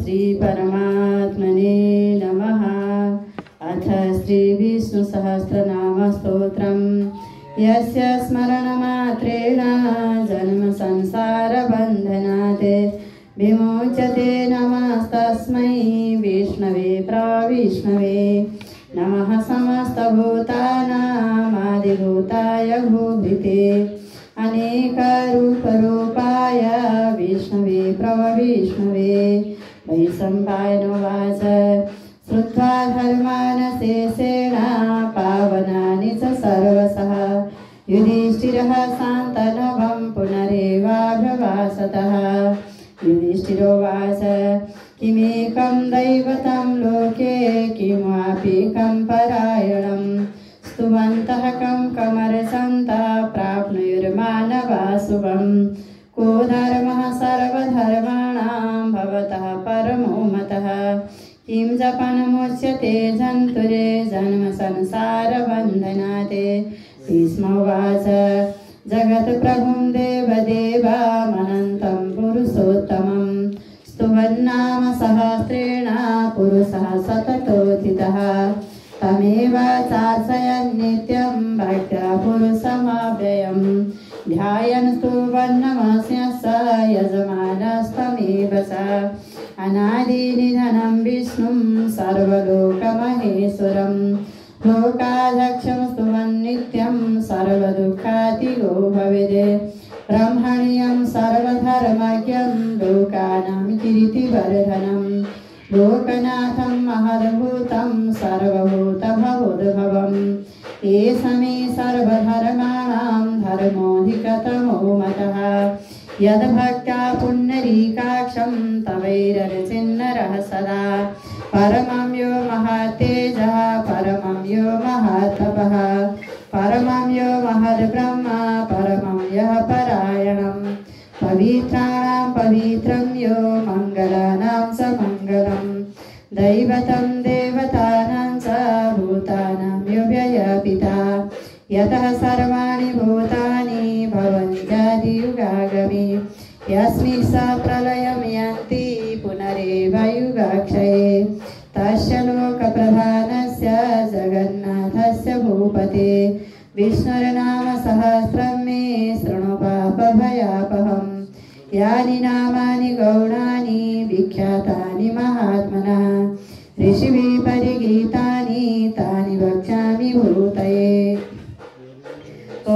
श्री परमात्मने नमः। अथ श्री विष्णु सहस्रनाम स्तोत्रम्। यस्य स्मरणमात्रेण जन्म संसार बन्धनात् विमोचते। नमस्तस्मै विष्णवे प्रविष्णवे। नमः समस्तभूतानामादिभूताय भूभृते अनेकरूपरूपाय विष्णवे प्रविष्णवे। वैशम्पायनोवाच श्रुत्वा धर्मानशेषेण पावनानि च सर्वशः युधिष्ठिरः शान्तनवं पुनरेवाभ्यवासतः। युधिष्ठिरोवाच किमेकं दैवतं लोके किमप्येकं परायणं स्तुवन्तः कं कमर्चन्तः प्राप्नुयुर्मानवा शुभम्। को धर्मः सर्वधर्माणां भवतः परमो मतः किं जपनमुच्यते जन्तुरे जन्म संसारबन्धनात्। भीष्मोवाच जगत्प्रभुं देवदेवमनन्तं पुरुषोत्तमं स्तुवन्नाम सहस्रेण पुरुषः सततोत्थितः। तमेव चार्चयन् नित्यं भक्त्या पुरुषमव्ययम् ध्यायन् स्तुवन्नमस्यस्य यजमानस्तमेव च। अनादिनिधनं विष्णुं सर्वलोकमहेश्वरं लोकाध्यक्षं स्तुवन् नित्यं सर्वदुःखातिगो भवेत्। ब्रह्मण्यं सर्वधर्मज्ञं लोकानां कीर्तिवर्धनं लोकनाथं महद्भूतं सर्वभूतभवोद्भवम्। एष मे सर्वधर्माणां धर्मोऽधिकतमो मतः यद्भक्त्या पुण्डरीकाक्षं तवैरर्चिन्नरः सदा। परमं यो महातेजः परमं यो महातपः परमं यो महद्ब्रह्म परमं यः परायणं पवित्राणां पवित्रं यो मङ्गलानां च मङ्गलम्। दैवतं देवतानां च भूतानां यो व्ययपिता यतः सर्वाणि भूतानि भवन्त्यादियुगागमे यस्मिन् स प्रलयं यान्ति पुनरेव युगाक्षये। तस्य लोकप्रधानस्य जगन्नाथस्य भूपते विष्णुर्नाम सहस्रं मे शृणु पापभयापहम्। यानि नामानि गौणानि विख्यातानि महात्मनः ऋषिभिः परिगीतानि तानि वक्ष्यामि भूतये। ॐ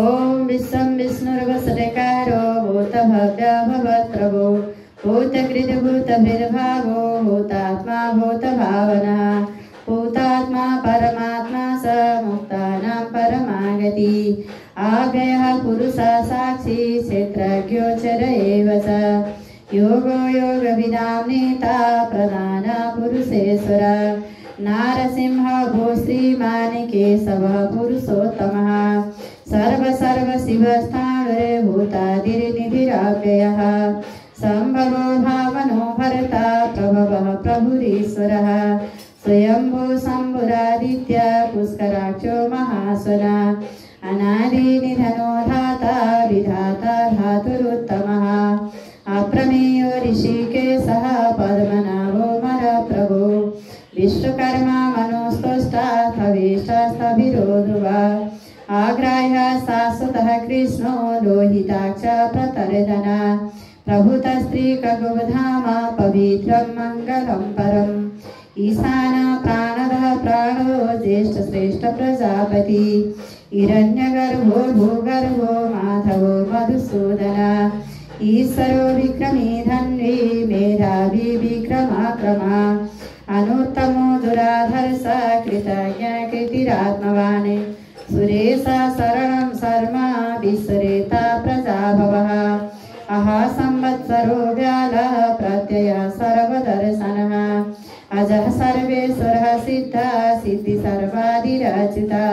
विश्वं विष्णुर्वसुरकारो भूतभव्यो भवत्प्रभो भूतकृतभूतभिर्भावो भूतात्मा भूतभावनः भूतात्मा परमात्मा स मुक्तानां परमागति। आज्ञयः पुरुषः साक्षी क्षेत्रज्ञोचर एव च योगो योगविदां नेता प्रधान पुरुषेश्वर। नारसिंह भो श्रीमान् केशवः पुरुषोत्तमः सर्वशिवस्थाणुर्भूतादिर्निधिरव्ययः सम्भवो भावनो भरता प्रभवः प्रभुरीश्वरः स्वयंभू शम्भुरादित्य पुष्कराक्षो महासुना अनादिनिधनो धाता विधाता धातुरुत्तमः अप्रमेयो ऋषिकेशः पद्मनाभो मरप्रभो विश्वकर्मा मनोस्तुष्टा स्थविष्टस्थभिरो ध्रुवा आग्राह्य शाश्वतः कृष्णो लोहिताक्ष प्रतर्दना प्रभुतस्त्रीकगुधाम पवित्रं मङ्गलं परम्। ईशान प्राणदः प्राणो ज्येष्ठश्रेष्ठ प्रजापति हिरण्यगर्भो भूगर्भो माधवो मधुसूदन ईश्वरो विक्रमी धन्वी मेधावी विक्रमाक्रमा अनुत्तमो दुराधर्ष कृतज्ञ कृतिरात्मवान् सुरेश शरणं शर्मा विश्वरेता प्रजाभवः अहा संवत्सरो व्यालः प्रत्ययः सर्वदर्शनः अजः सर्वेश्वरः सिद्धः सिद्धि सर्वादिरचितः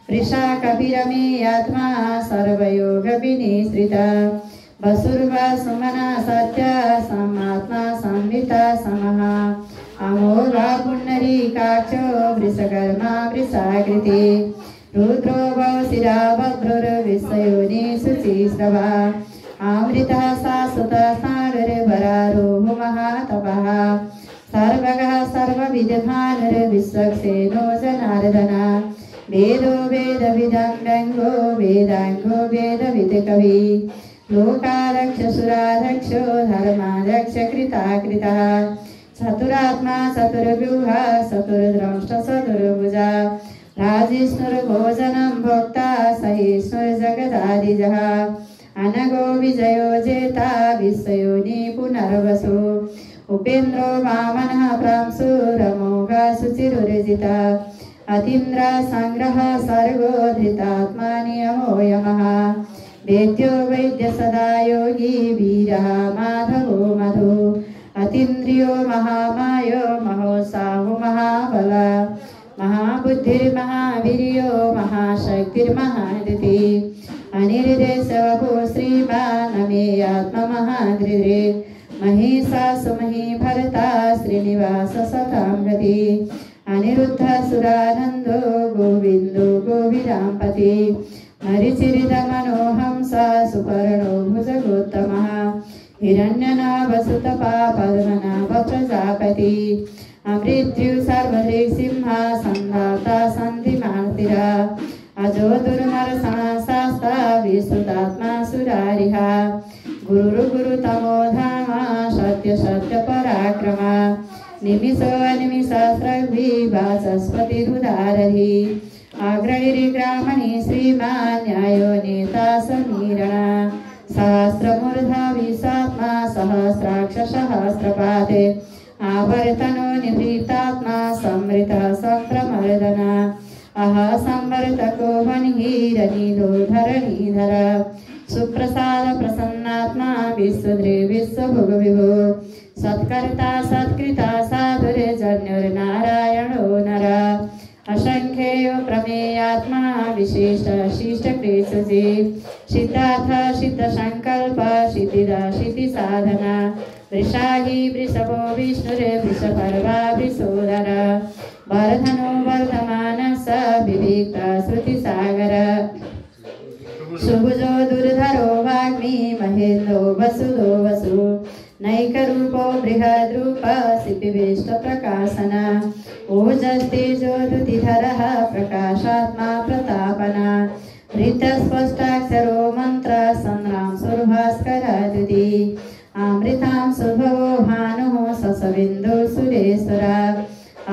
वृषा कपिरमे आत्मा सर्वयोगविनिश्रितः वसुर्वा सुमना सत्य समात्मा संविता समः अमोघा पुण्डरीकाक्षो वृषकर्मा वृषाकृति रुद्रो वशिरा बभ्रुर्विश्वयोनि शुचिश्रवा अमृतः शाश्वतः कृपालुर्वरारोह महातपः सर्वगः सर्वविद्वानुर्विश्वक्सेनो जनार्दन वेदो वेदविदं व्यङ्गो वेदाङ्गो वेदविदकवि लोकादक्षसुरादक्षो धर्मादक्ष कृताकृतः चतुरात्मा चतुर्व्यूहा चतुर्द्रष्ट चतुर्भुजा राजिष्णुर्भोजनं भोक्ता सहिष्णुर्जगदादिजः अनगो विजयो जेता विश्वयोनि पुनर्वसु उपेन्द्रो वामनः प्रांशुरमोघा शुचिरुर्जिता अतीन्द्र संग्रह सर्गो धृतात्मा नियमो यमः वेद्यो वैद्य सदा योगी वीरः माधवो मधु अतीन्द्रियो महामायो महोत्साहो महाबल महाबुद्धिर्महावीर्यो महाशक्तिर्महादिति अनिर्देशवभो श्रीमान् अमेयात्ममहाधृरे महिषासुमही भरता श्रीनिवास सतां गति अनिरुद्ध सुरानन्दो गोविन्दो गोविदाम्पति मरिचिरिदमनोहंस सुपर्णो भुजगोत्तमः हिरण्यनाभसुतपा पद्मनाभ प्रजापति अमृत्यु सर्वदृक्सिंह सन्धाता सन्धिमार्तिरा अजो दुर्मरसणाशास्ता विश्रुतात्मा सुरारिः गुरुतमो धाम सत्य सत्य पराक्रमा निमिषो अनिमिषास्त्रविवाचस्पतिरुदारधि अग्रगिरिग्रामणि श्रीमान् न्यायो नेता समीरणा सहस्रमूर्धा विशात्मा सहस्राक्ष सहस्रपाते आवर्तनो निवृत्तात्मा संवृतः संप्रमर्दना अह संवर्तको वनिहिरनिधो धरणीधर सुप्रसाद प्रसन्नात्मा विश्वद्रे विश्वभुगविभो सत्कर्ता सत्कृता साधुर्जन्युर्नारायणो नर असंख्येयो प्रमेयात्मा विशिष्ट शिष्टकृतजी सिद्धार्थ सिद्धसंकल्प सिद्धिदा सिद्धिसाधना वृषाही वृषभो विष्णुर्वृषपर्वा वृषोदर वर्धनो वर्धमानः विविक्ता श्रुतिसागर सुभुजो दुर्धरो वाग्मी महेन्द्रो वसुदो वसु नैकरूपो बृहद्रूप सिद्धिविष्टप्रकाशन ओजस्तेजो द्युतिधरः प्रकाशात्मा प्रतापना वृत्तस्पष्टाक्षरो मन्त्र संग्राम सुरभास्करद्युति अमृतां सुभवो भानुः ससविन्दु सुरेश्वर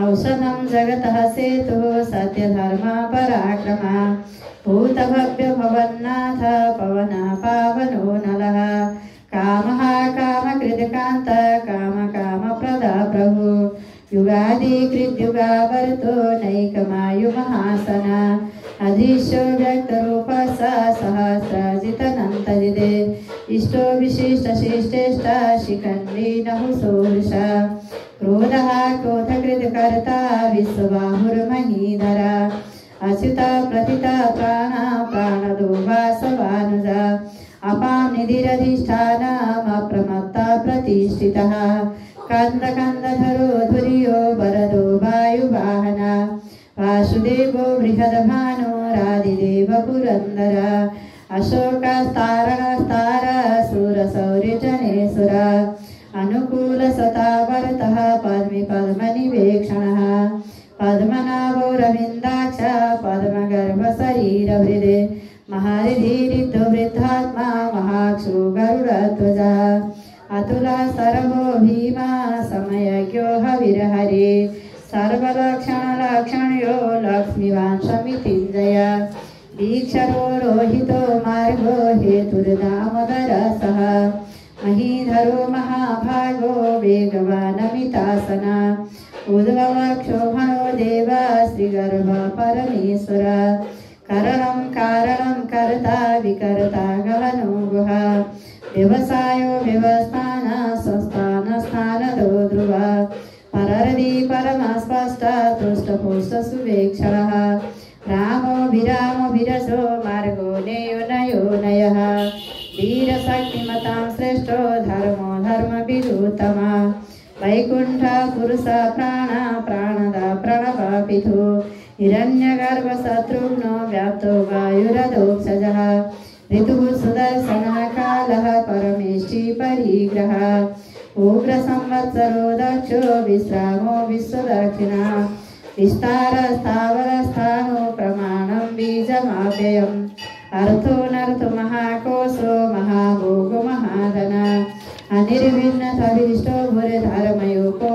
औषधं जगतः सेतुः सत्यधर्मा पराक्रमा भूतभव्य भवन्नाथ पवना पावनो नलः कामः कामकृतकान्त कामप्रदा प्रभु युगादिकृद्युगावर्तो नैकमायुमहासना अधीशो व्यक्तरूप सहस्राजितनन्तजिदे इष्टो विशिष्टशिष्टेष्ट शिखण्डी नहुसो वृषा क्रोधः क्रोधकृतकर्ता विश्वबाहुर्महीधर अच्युत प्रतित प्राणदो वासवानुजा अपां निधिरधिष्ठानमप्रमत्ता प्रतिष्ठितः कन्दकन्दधरो धुर्यो वरदो वायुवाहन वासुदेवो बृहद्भानुरादिदेव पुरन्दर अशोकस्तारणस्तार सुरसौर्यजनेश्वर अनुकूलसतावरतः पद्मनिवेक्षणः पद्मनाभो रविन्दाक्ष पद्मगर्भशरीरहृदे महारिधिरिद्धवृद्धात्मा महाक्षो गरुडध्वजा अतुला सर्वो भीमा समयज्ञो हविर्हरे सर्वलक्षणलक्षण्यो लक्ष्मीवान् समितिञ्जय दीक्षरो रोहितो मार्गो हेतुर्दामोदरसः महीधरो महाभागो वेगवानमितासना उद्भवक्षोभणो देव श्रीगर्भ परमेश्वर करणं कारणं कर्ता विकर्ता गहनो गुह व्यवसायो व्यवस्थान संस्थानस्थानदो ध्रुव पररदि परमस्पष्ट तुष्टपुष्ट सुवेक्षणः रामो विरजो मार्गो नेयो नयो नयः वीरशक्तिमतां श्रेष्ठो धर्मो धर्मविदुत्तमा वैकुण्ठ पुरुष प्राणदा प्रणवपितु हिरण्यगर्भशत्रुघ्नो व्याप्तो वायुरधोक्षजः ऋतुः सुदर्शनः काल कालः परमेष्टि परिग्रह उग्रसंवत्सरो दक्षो विश्रामो विश्वदक्षिणा विस्तारस्थावरस्थानो प्रमाणं बीजमाप्ययम् अर्थो महाकोशो महाभोगो महाधन अनिर्भिन्नतभिष्टो भूरिधर्मयोगो